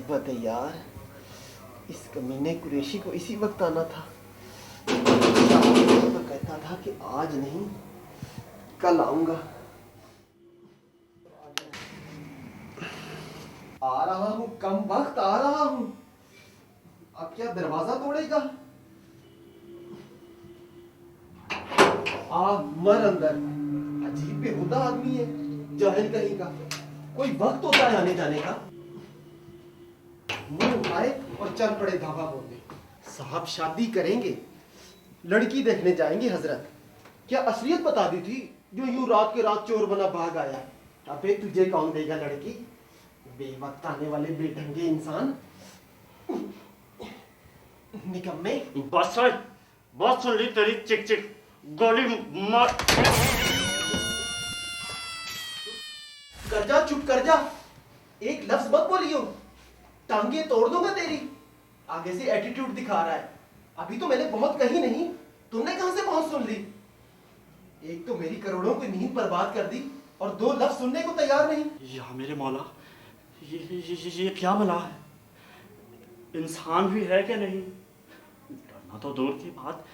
मुसीबत है यार, इस कमीने कुरैशी को इसी वक्त आना था। तो कहता था कि आज नहीं कल आऊंगा। आ रहा हूं, कम वक्त आ रहा हूं। अब क्या दरवाजा तोड़ेगा? आ मर अंदर। अजीब बेहुदा आदमी है, जाहिल कहीं का। कोई वक्त होता है आने जाने का? मुंह उठाए और चल पड़े धावा बोलने। साहब शादी करेंगे, लड़की देखने जाएंगे हजरत। क्या असलियत बता दी थी जो यूं रात के रात चोर बना भाग आया? अबे तुझे कौन देगा लड़की? बेवक्त आने वाले बेढंगे इंसान, निकम्मे। बस सुन ली तेरी चिक चिक, गोली मार। कर जा, चुप कर जा, एक लफ्ज मत बोलियो, टांगे तोड़ दूंगा तेरी। आगे से एटीट्यूड दिखा रहा है। अभी तो मैंने बहुत कही नहीं, तुमने कहां से बहुत सुन ली? एक तो मेरी करोड़ों की नींद बर्बाद कर दी और दो लफ्ज सुनने को तैयार नहीं। या मेरे मौला, ये क्या भला है? इंसान भी है कि नहीं? डरना तो दूर की बात,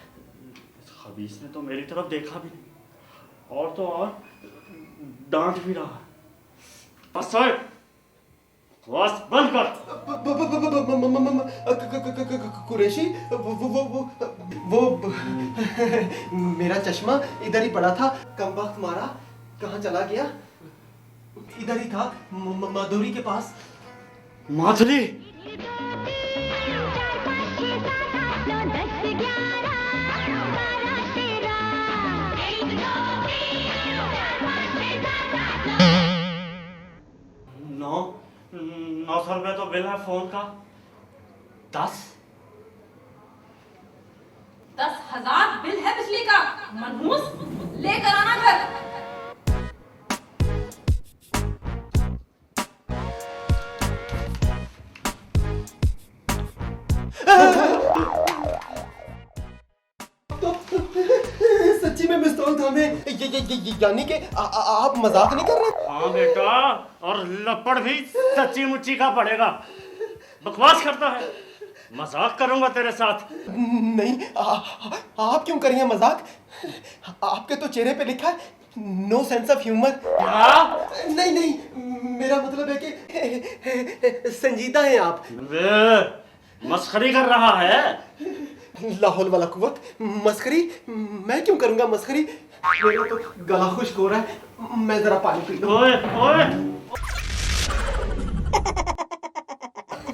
इस खबीस ने तो मेरी तरफ देखा भी नहीं, और तो और डांट भी रहा है। बस बंद कर। कुरैशी, वो मेरा चश्मा इधर ही पड़ा था, कम वक्त मारा, कहाँ चला गया? इधर ही था, माधुरी के पास। माधुरी? नौ सौ रुपये तो बिल है फोन का। 10,000 बिल है बिजली का। मनहूस, लेकर आना घर। सच्ची में पिस्तौल थामे, यानी कि आप मजाक नहीं कर रहे? हाँ बेटा, और लपड़ भी सच्ची मुच्ची का पड़ेगा। बकवास करता है, मजाक करूंगा तेरे साथ। नहीं, आप क्यों करेंगे मजाक? आपके तो चेहरे पे लिखा है नो सेंस ऑफ ह्यूमर। क्या? नहीं नहीं, मेरा मतलब है कि संजीदा हैं आप। मस्खरी कर रहा है? लाहौल वाला कुव्वत, मस्खरी? मैं क्यों करूंगा मस्खरी? मेरा तो गला खुश्क हो रहा है, मैं जरा पानी पी लूं। ओए ओए,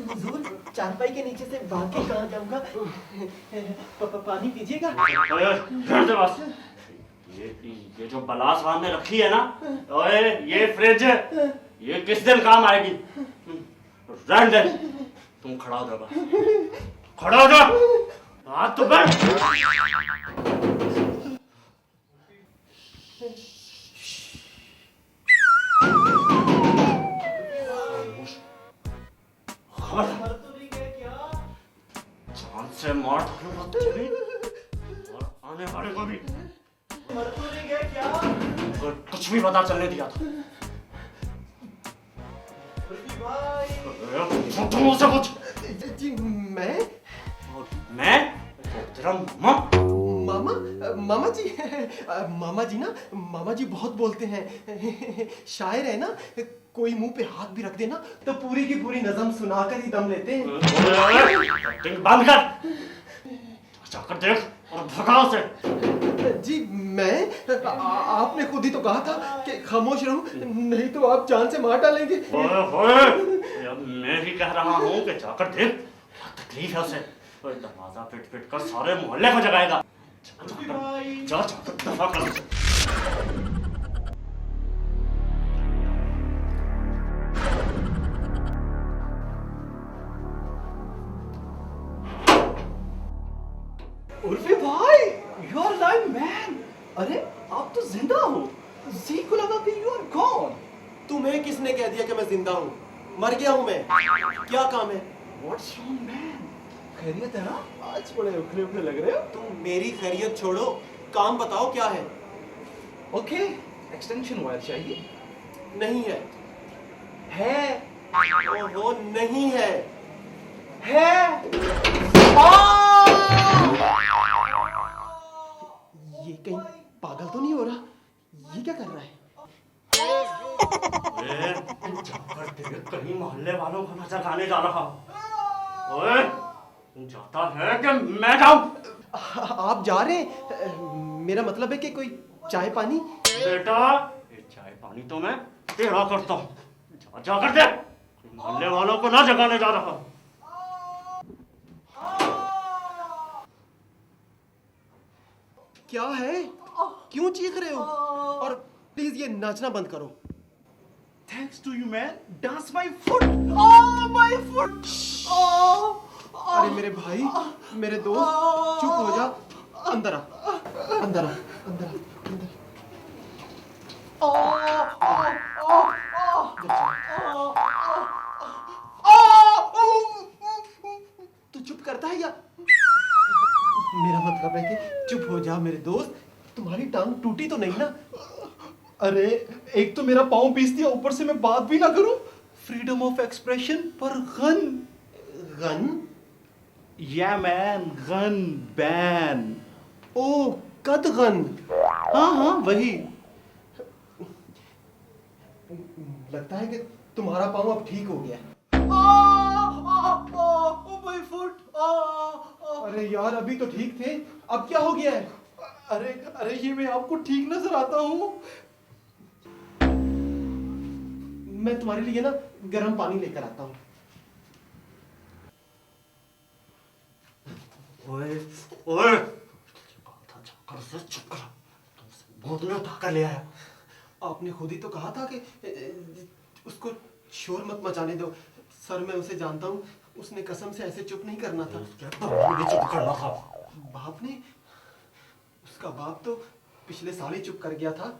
हुजूर, चारपाई के नीचे से भाग के कहाँ जाऊंगा? पानी पीजिएगा। घर दे बस। ये जो बला सामने रखी है ना, ओए ये फ्रिज, ये किस दिन काम आएगी? रहने दे, तुम खड़ा हो जा, खड़ा हो जा। हाथ तो बैठ। जान से मार और आने वाले को भी कुछ भी पता चलने दिया था। तुम उसे कुछ? जी मैं तेरा मामा मामा जी, मामा जी ना, मामा जी बहुत बोलते हैं। शायर है ना, कोई मुंह पे हाथ भी रख देना तो पूरी की पूरी नज़म सुनाकर ही दम लेते हैं। बंद कर, जाकर देख और भगा उसे। जी आपने खुद ही तो कहा था कि खामोश रहूं, नहीं तो आप जान से मार डालेंगे। मैं भी कह रहा हूँ कि जाकर देख, तकलीफ है उसे। दरवाजा पिट कर सारे मोहल्ले को जगाएगा। जाकर दफा कर उसे। उर्फी भाई, यू आर लाइव मैन। अरे आप तो जिंदा हो। जी को लगा कि यू आर गॉन। तुम्हें किसने कह दिया कि मैं जिंदा हूँ? मर गया हूँ मैं। क्या काम है? What's wrong man? खैरियत है ना? आज बड़े उखले उखले लग रहे हो। तुम मेरी खैरियत छोड़ो, काम बताओ क्या है? ओके, एक्सटेंशन वायर चाहिए? नहीं है। है ओहो नहीं है। है। ये कहीं पागल तो नहीं हो रहा? ये क्या कर रहा है? जाकर तेरे कहीं मोहल्ले वालों को न जगाने जा रहा हूँ। ओए, जाता है कि मैं जाऊं? आप जा रहे हैं? मेरा मतलब है कि कोई चाय पानी? बेटा, ये चाय पानी तो मैं तेरा करता हूँ। जा कर दे। मोहल्ले वालों को ना जगाने जा रहा हूँ। क्या है? क्यों चीख रहे हो? और प्लीज ये नाचना बंद करो। Thanks to you, man. Dance my foot. Oh, my foot. अरे मेरे भाई, मेरे दोस्त, चुप हो जा। अंदर आ, अंदर आ, अंदर आ, अंदर। तू चुप करता है या? मेरा मतलब है कि चुप हो जा मेरे दोस्त। तुम्हारी टांग टूटी तो नहीं ना? अरे एक तो मेरा पाँव पीस दिया, ऊपर से मैं बात भी ना करूं। फ्रीडम ऑफ एक्सप्रेशन पर गन। गन? या मैन, गन बैन। ओ कद गन। हाँ हाँ वही। लगता है कि तुम्हारा पाँव अब ठीक हो गया। My foot. अरे यार अभी तो ठीक थे, अब क्या हो गया है? अरे अरे ये मैं आपको ठीक नजर आता हूँ। मैं तुम्हारे लिए ना गर्म पानी लेकर आता हूँ। ओए, ओए, जाकर से चुप कर। तुमसे बोलना उठाकर ले आया। आपने खुद ही तो कहा था कि उसको शोर मत मचाने दो। सर मैं उसे जानता हूँ, उसने कसम से ऐसे चुप नहीं करना था। चुप करना था। बाप ने? उसका बाप तो पिछले साल ही चुप कर गया था।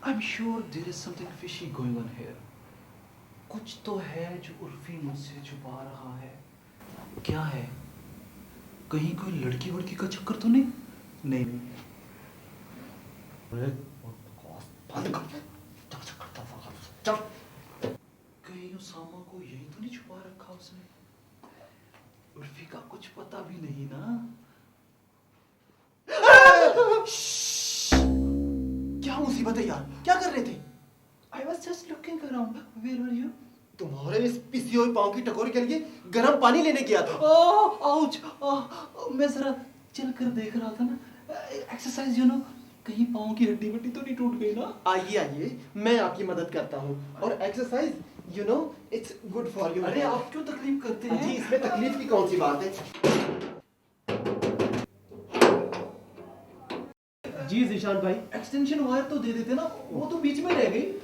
I'm sure there is something fishy going on here. कुछ तो है जो उर्फी मुझसे छुपा रहा है। क्या है? कहीं कोई लड़की वड़की का चक्कर तो नहीं? नहीं। बंद कर। चल। कहीं उसामा को यही तो नहीं छुपा रखा उसने? उर्फी का कुछ पता भी नहीं ना? क्या मुसीबत है यार? क्या कर रहे थे? I was just looking around. Where were you? तुम्हारे इस पिसी हुई पाँव की टकोर के लिए गर्म पानी लेने गया था। आउच! मैं जरा चल कर देख रहा था ना। एक्सरसाइज यू नो, कहीं पाँव की हड्डी वड्डी तो नहीं टूट गई ना? आइए आइए, मैं आपकी मदद करता हूँ। और exercise you know it's good for you. अरे आप क्यों तकलीफ करते हैं? जी इसमें तकलीफ की कौन सी बात है? जी जिशान भाई, एक्सटेंशन वायर तो दे देते ना, वो तो बीच में रह गई।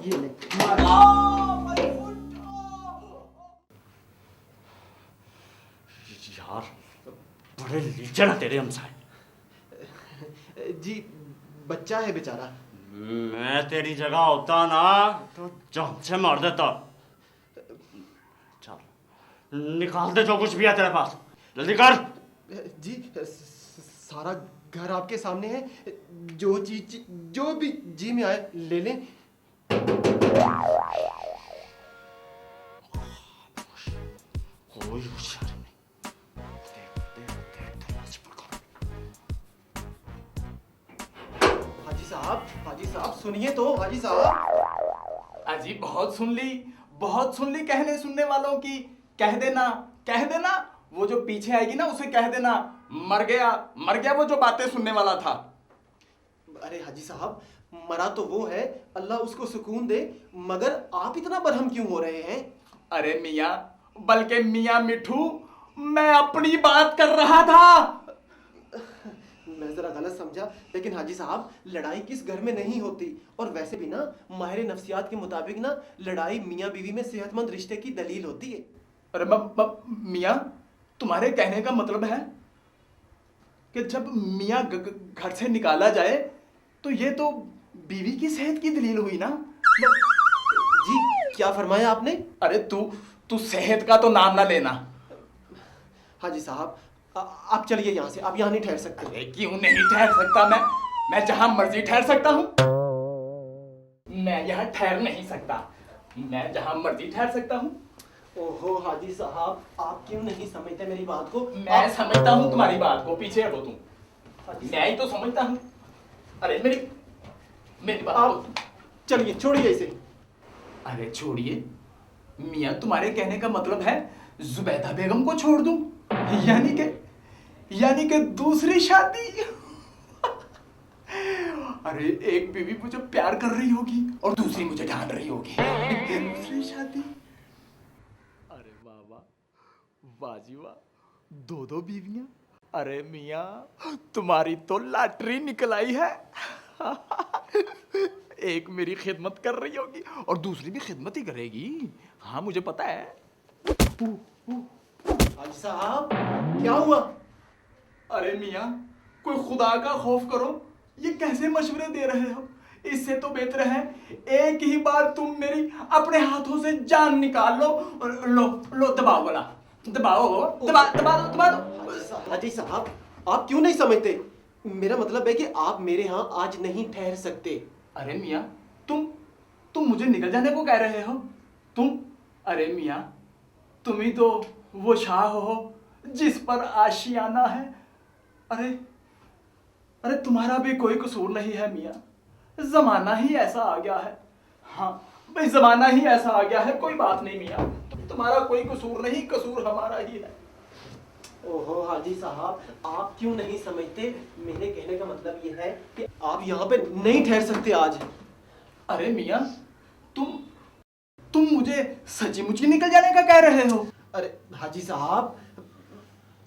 ये ले। यार, बड़े लीचड़ है तेरे हमसाए। जी बच्चा है बेचारा। मैं तेरी जगह होता ना तो जान से मार देता। चल, निकाल दे जो कुछ भी है तेरे पास। जल्दी कर। जी सारा घर आपके सामने है, जो चीज जो भी जी में आए ले लें। कोई होशियारी नहीं। देख नजर पकड़। हाजी साहब सुनिए तो। हाजी साहब। अजी बहुत सुन ली कहने सुनने वालों की। कह देना वो जो पीछे आएगी ना उसे कह देना मर गया वो जो बातें सुनने वाला था। अरे हाजी साहब, मरा तो वो है, अल्लाह उसको सुकून दे, मगर आप इतना बरहम क्यों हो रहे हैं? अरे मियाँ, बल्कि मियाँ मिठू, मैं अपनी बात कर रहा था। मैं जरा गलत समझा, लेकिन हाजी साहब लड़ाई किस घर में नहीं होती। और वैसे भी ना माहिर नफ्सियात के मुताबिक ना लड़ाई मियाँ बीवी में सेहतमंद रिश्ते की दलील होती है। अरे मियाँ, तुम्हारे कहने का मतलब है कि जब मियाँ घर से निकाला जाए तो ये तो बीवी की सेहत की दलील हुई ना? जी क्या फरमाया आपने? अरे तू सेहत का तो नाम ना लेना। हाजी साहब आप चलिए यहाँ से, आप यहाँ नहीं ठहर सकते। अरे क्यों नहीं ठहर सकता मैं? मैं जहां मर्जी ठहर सकता हूँ? मैं यहाँ ठहर नहीं सकता। मैं जहां मर्जी ठहर सकता हूँ। ओहो हाजी साहब, आप क्यों नहीं समझते मेरी बात को? मैं समझता हूँ तुम्हारी बात को, पीछे हटो तुम। मैं ही तो समझता हूँ। अरे मेरी बात आप चलिए, छोड़िए इसे। अरे छोड़िए, मियाँ तुम्हारे कहने का मतलब है जुबैदा बेगम को छोड़ दूं? यानी कि दूसरी शादी? अरे एक बीवी मुझे प्यार कर रही होगी और दूसरी मुझे ढांढ रही होगी। दूसरी शादी? अरे वाह वाह जी वाह, दो बीवियां। अरे मियाँ तुम्हारी तो लॉटरी निकल आई है। एक मेरी खिदमत कर रही होगी और दूसरी भी खिदमत ही करेगी। हाँ मुझे पता है। हाजी साहब, क्या हुआ? अरे मियाँ, कोई खुदा का खौफ करो, ये कैसे मशवरे दे रहे हो? इससे तो बेहतर है एक ही बार तुम मेरी अपने हाथों से जान निकाल लो। और लो दबाओ वाला, दबा दो। हाजी साहब, आप क्यों नहीं समझते? मेरा मतलब है कि आप मेरे यहाँ आज नहीं ठहर सकते। अरे मियाँ, तुम मुझे निकल जाने को कह रहे हो? अरे मियाँ, तुम ही तो वो शाह हो जिस पर आशियाना है। अरे तुम्हारा भी कोई कसूर नहीं है मियाँ, जमाना ही ऐसा आ गया है। हाँ भाई, जमाना ही ऐसा आ गया है, कोई बात नहीं मियाँ, तुम्हारा कोई कसूर नहीं, कसूर हमारा ही है। ओहो हाजी साहब, आप क्यों नहीं समझते? मेरे कहने का मतलब ये है कि आप यहाँ पे नहीं ठहर सकते आज। अरे मियाँ, तुम मुझे सच्ची मुच्ची निकल जाने का कह रहे हो? अरे हाजी साहब,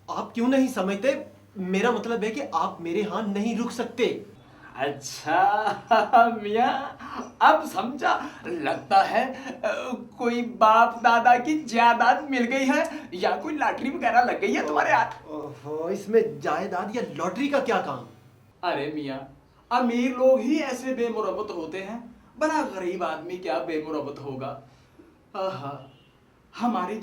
आप क्यों नहीं समझते? मेरा मतलब है कि आप मेरे यहाँ नहीं रुक सकते। अच्छा मियाँ, अब समझा। लगता है कोई बाप दादा की जायदाद मिल गई है या कोई लॉटरी वगैरह लग गई है तुम्हारे हाथ। ओहो, इसमें जायदाद या लॉटरी का क्या काम? अरे मियाँ, अमीर लोग ही ऐसे बेमुरब्बत होते हैं, बड़ा गरीब आदमी क्या बेमुरब्बत होगा। आहा, हमारी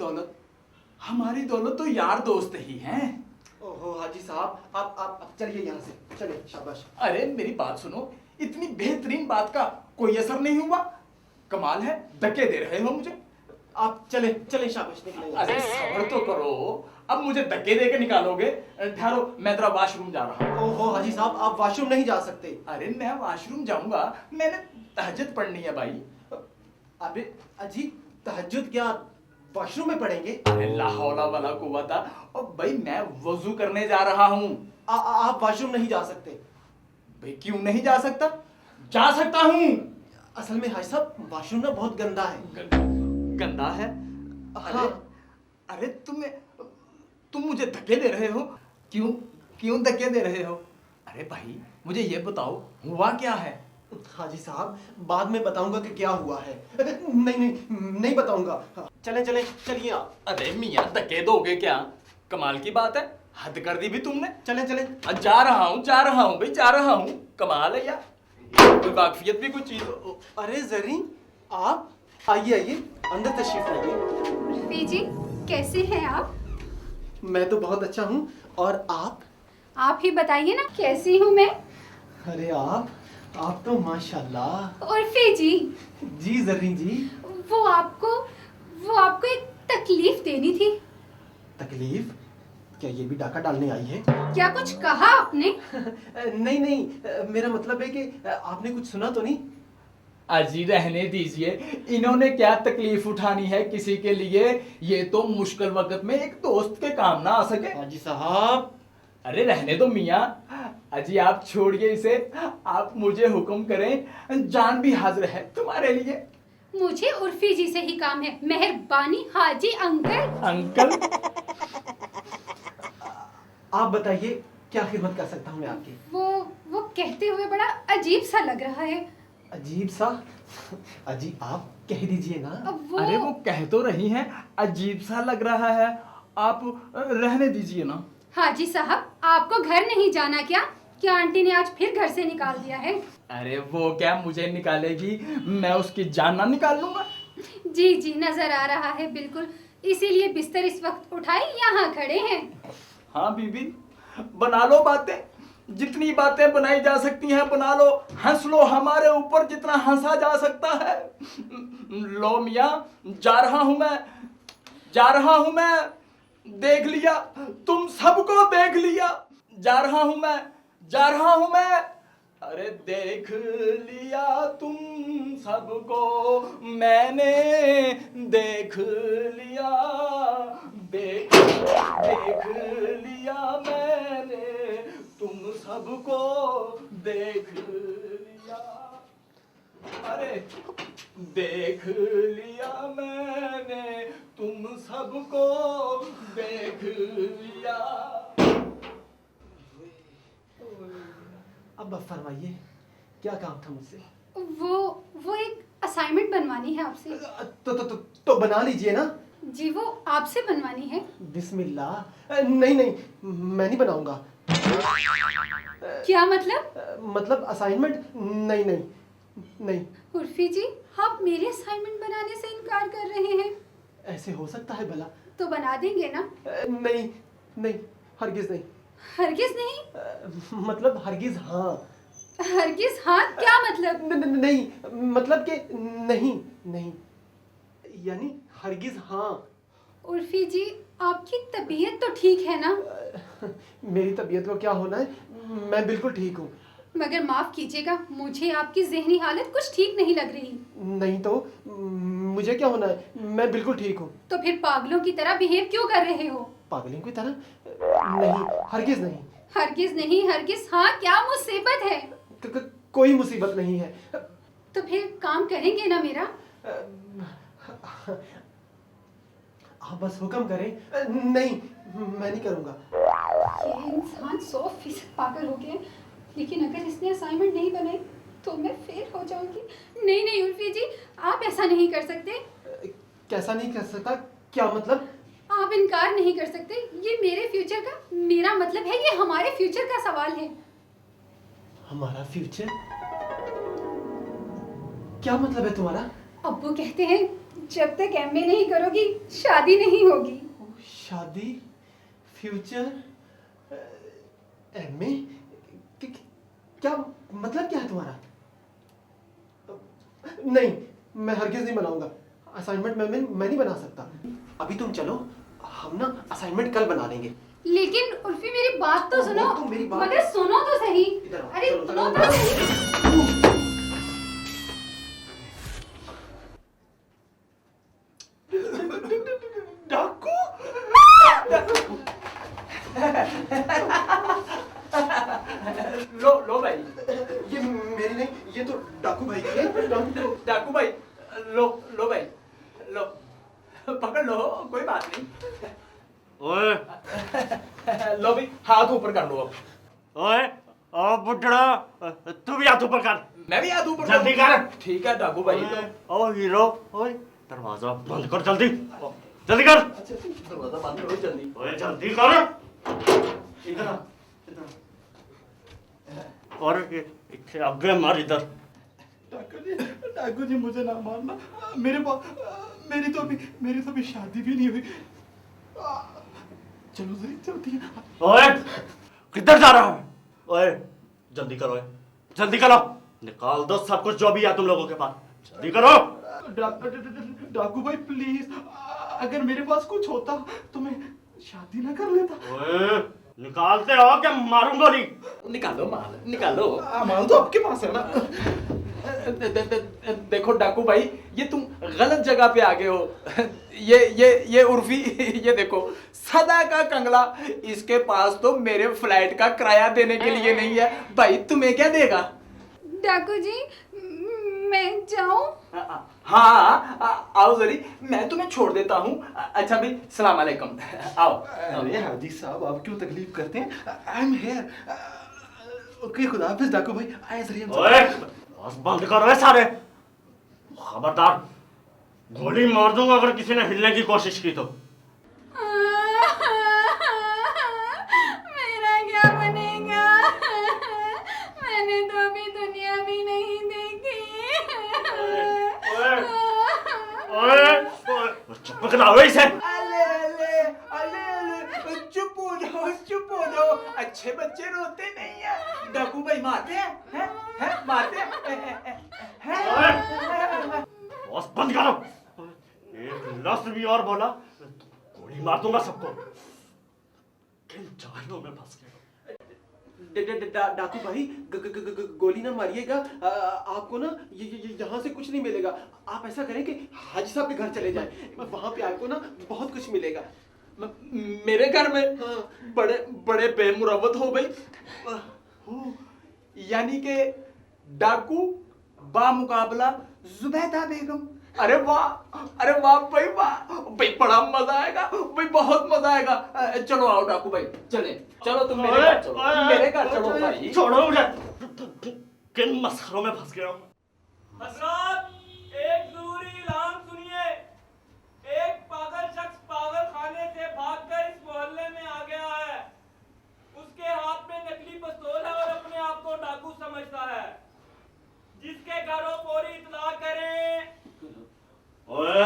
दौलत तो यार दोस्त ही हैं। ओहो हाजी साहब, आप चलिए यहाँ से, चलिए, शाबाश। अरे मेरी बात सुनो, इतनी बेहतरीन बात का कोई असर नहीं हुआ? कमाल है, धक्के दे रहे हो मुझे। आप चले, शाबाश, निकले यहाँ अरे से। सब्र तो करो, अब मुझे धक्के दे के निकालोगे? ठहरो, मैं जरा वॉशरूम जा रहा हूँ। ओहो हाजी साहब, आप वॉशरूम नहीं जा सकते। अरे मैं वॉशरूम जाऊंगा, मैंने तहज्जुद पढ़नी है भाई। अबे अजी, तहज्जुद क्या वॉशरूम में पढ़ेंगे? अरे ला हौला वला कुव्वता, और भाई मैं वजू करने जा रहा हूँ। आप वॉशरूम नहीं जा सकते। भाई क्यों नहीं जा सकता? जा सकता हूँ। असल में हाजी साहब, वॉशरूम ना बहुत गंदा है। गंदा है? हाँ। अरे तुम मुझे धक्के दे रहे हो? क्यों धक्के दे रहे हो? अरे भाई मुझे ये बताओ, हुआ क्या है? हाजी साहब, बाद में बताऊंगा कि क्या हुआ है। नहीं बताऊंगा। चलिए आप। अरे मियाँ, धक्के दोगे क्या? कमाल की बात है, हद कर दी भी तुमने। चलें। जा रहा हूँ भाई, जा रहा हूँ। कमाल है यार, कोई वाकफियत भी कोई चीज। अरे जरीन, आप आइए, अंदर तशरीफ लाइए। उर्फी जी, कैसे हैं आप? मैं तो बहुत अच्छा हूँ, और आप? आप ही बताइए ना, कैसी हूँ मैं? अरे आप तो माशाल्लाह। उर्फी जी जरीन जी। वो आपको एक तकलीफ देनी थी। तकलीफ? क्या ये भी डाका डालने आई है? क्या कुछ कहा आपने? नहीं, मेरा मतलब है कि आपने कुछ सुना तो नहीं? अजी रहने दीजिए, इन्होंने क्या तकलीफ उठानी है किसी के लिए? ये तो मुश्किल वक्त में एक दोस्त के काम ना आ सके। हाजी साहब, अरे रहने दो मियाँ, अजी आप छोड़िए इसे, आप मुझे हुक्म करें, जान भी हाजिर है तुम्हारे लिए। मुझे उर्फी जी से ही काम है, मेहरबानी हाजी अंकल। आप बताइए, क्या खिदमत कर सकता हूँ मैं आपकी? वो कहते हुए बड़ा अजीब सा लग रहा है। अजीब सा? अजीब आप कह दीजिए ना। अरे वो कह तो रही हैं, अजीब सा लग रहा है, आप रहने दीजिए ना। हाजी साहब, आपको घर नहीं जाना क्या? क्या आंटी ने आज फिर घर से निकाल दिया है? अरे वो क्या मुझे निकालेगी, मैं उसकी जान ना निकाल लूंगा। जी नजर आ रहा है, बिल्कुल इसीलिए बिस्तर इस वक्त उठाए यहाँ खड़े हैं। हाँ बीबी, बना लो बातें, जितनी बातें बनाई जा सकती हैं बना लो, हंस लो हमारे ऊपर जितना हंसा जा सकता है। लो मियाँ, जा रहा हूं मैं, देख लिया, तुम सबको देख लिया। जा रहा हूं मैं, अरे देख लिया तुम सबको मैंने, देख लिया मैंने, तुम सबको देख लिया। अरे देख लिया मैंने, तुम सबको देख लिया। अब फरमाइए, क्या काम था मुझसे? वो एक असाइनमेंट बनवानी है आपसे। तो बना लीजिए ना। जी वो आपसे बनवानी है। बिस्मिल्लाह। नहीं, मैं नहीं बनाऊंगा। क्या मतलब? मतलब असाइनमेंट? नहीं। उर्फी जी, आप मेरे असाइनमेंट बनाने से इनकार कर रहे हैं? ऐसे हो सकता है भला? तो बना देंगे ना? नहीं, हरगिज नहीं। हरगिज नहीं? मतलब हरगिज हाँ। हरगिज हाँ क्या मतलब? नहीं, मतलब कि नहीं, यानी हरगिज हाँ। उर्फी जी, आपकी तबीयत तो ठीक है ना? मेरी तबीयत को क्या होना है, मैं बिल्कुल ठीक हूँ। मगर माफ कीजिएगा, मुझे आपकी जहनी हालत कुछ ठीक नहीं लग रही। नहीं तो मुझे क्या होना है, मैं बिल्कुल ठीक हूँ। तो फिर पागलों की तरह बिहेव क्यों कर रहे हो? पागलों की तरह? नहीं, हरगिज नहीं। हरगिज नहीं, हरगिज हाँ क्या मुसीबत है? कोई मुसीबत नहीं है। तो फिर काम करेंगे ना मेरा? आप बस हुक्म करें। नहीं, मैं नहीं करूँगा। ये इंसान 100% पागल हो गया, लेकिन अगर इसने असाइनमेंट नहीं बनाई तो मैं फेल हो जाऊंगी। नहीं उर्फी जी, आप ऐसा नहीं कर सकते। कैसा नहीं कर सकता? क्या मतलब? आप इनकार नहीं कर सकते। ये मेरे फ्यूचर का, मेरा मतलब है ये हमारे फ्यूचर का सवाल है। हमारा फ्यूचर? क्या मतलब है तुम्हारा? अब्बू कहते हैं जब तक एमए नहीं करोगी शादी नहीं होगी। शादी? फ्यूचर? एमए? क्या मतलब क्या है तुम्हारा? नहीं, मैं हरगिज नहीं बनाऊंगा। असाइनमेंट मैं नहीं बना सकता। अभी तुम चलो, हम ना असाइनमेंट कल बना लेंगे। लेकिन उर्फी मेरी बात तो सुनो। तुम मेरी बात मगर सुनो तो सही। इधर आओ, अरे चलो, सुनो चलो, तो सही। डाकू? लो भाई, ये मेरी नहीं, ये तो डाकू भाई की है। डाकू भाई, लो भाई, लो पकड़ लो, कोई बात नहीं। ओए लो भाई, हाथ ऊपर कर लो। ओए ओ बुढ़ड़ा, तू भी हाथ ऊपर कर। मैं भी हाथ ऊपर जल्दी कर। ठीक है डाकू भाई। ओ हीरो, ओए दरवाजा बंद कर जल्दी, जल्दी कर। दरवाजा बंद करो जल्दी। ओए जल्दी कर। इधर आ, इधर आ। और इतने आगे मार इधर। डाकू जी मुझे ना मारना, मेरी तो अभी शादी भी नहीं हुई। चलो जरी चलती है। ओए किधर जा रहा है? ओए जल्दी करो, जल्दी करो, निकाल दो सब कुछ जो भी है तुम लोगों के पास, जल्दी करो। डाकू भाई प्लीज, अगर मेरे पास कुछ होता तो मैं शादी ना कर लेता। ओए निकालते हो क्या? मारूं गोली। निकालो माल, निकालो। माल तो आपके पास है ना। देखो डाकू भाई, ये तुम गलत जगह पे आ गए हो। ये उर्फी, ये देखो सदा का कंगला, इसके पास तो मेरे फ्लाइट का किराया देने के लिए नहीं है। भाई तुम्हें क्या देगा? डाकू जी, मैं जाऊं? हाँ आओ जरी, मैं तुम्हें छोड़ देता हूँ। अच्छा भाई, सलाम अलैकुम। आओ। अरे हाजी साहब, आप क्यों तकलीफ करते हैं? I am here. ओके, खुदा हाफिज डाकू भाई। आए जरिए। ओए बस बंद करो ये सारे, खबरदार गोली मार दूंगा अगर किसी ने हिलने की कोशिश की तो। मेरा क्या बनेगा? मैंने तो अभी दुनिया भी नहीं देखी। चुप कराओ इसे। अले, चुप हो जाओ, अच्छे बच्चे रोते नहीं है। डाकू भाई मारते हैं मारते हैं। बॉस बंद करो। एक लफ्ज भी और बोला तो गोली मार दूंगा सबको। किन जालों में फंस गए। डाकू भाई गोली ना मारिएगा। आपको ना यहाँ से कुछ नहीं मिलेगा। आप ऐसा करें कि हाजी साहब के घर चले जाएं, वहां पे आपको ना बहुत कुछ मिलेगा। मेरे घर में? हाँ। बड़े बड़े बेमुरवत हो भाई। यानी कि डाकू बा मुकाबला जुबैदा बेगम। अरे वाह भाई वाह भाई, बड़ा मजा आएगा भाई, बहुत मजा आएगा। चलो आओ डाकू भाई, चलो तुम मेरे घर चलो, मेरे घर चलो भाई। छोड़ो मुझे। किन मसखरों में फंस गया हूँ। हजरात, एक जरूरी ऐलान सुनिए। एक पागल शख्स पागल खाने से भागकर इस मोहल्ले में आ गया है। उसके हाथ में नकली पिस्तौल है और अपने आप को डाकू समझता है। जिसके घरों फौरी इत्तला करें। ओए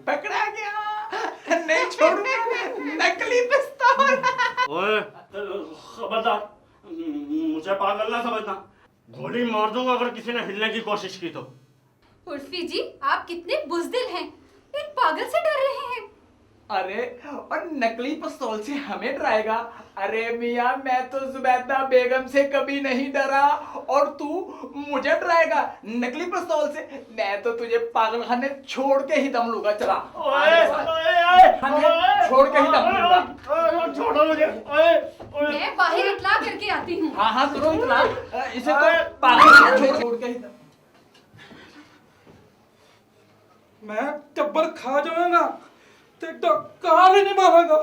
पकड़ा गया, नहीं छोड़ूंगा, नकली पिस्तौल। ओए खबरदार, मुझे पागल ना समझना। गोली मार दूंगा अगर किसी ने हिलने की कोशिश की तो। उर्फी जी, आप कितने बुज़दिल हैं, एक पागल से डर रहे हैं। अरे और नकली पिस्तौल से हमें डराएगा? अरे मियाँ, मैं तो जुबैदा बेगम से कभी नहीं डरा और तू मुझे डराएगा नकली पिस्तौल से? मैं तो तुझे पागल खाने छोड़ के ही दम लूंगा। चला छोड़ के ही दम लूंगा। छोड़ो मुझे। मैं बाहर इत्तला करके आती हूँ। हाँ करो इतना, इसे तो पागल खाने छोड़ के ही दम। मैं टब्बर खा जाऊंगा, तेरा काल ही नहीं मारूंगा।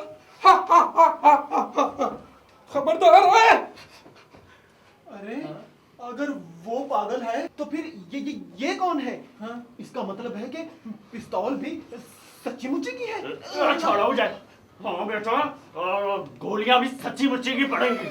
खबरदार है। अरे अगर वो पागल है तो फिर ये कौन है? हाँ? इसका मतलब है कि पिस्तौल भी सच्ची मुच्ची की है। छोड़ो मुझे। हाँ बेटा, और गोलियां भी सच्ची मुच्ची की पड़ेंगी।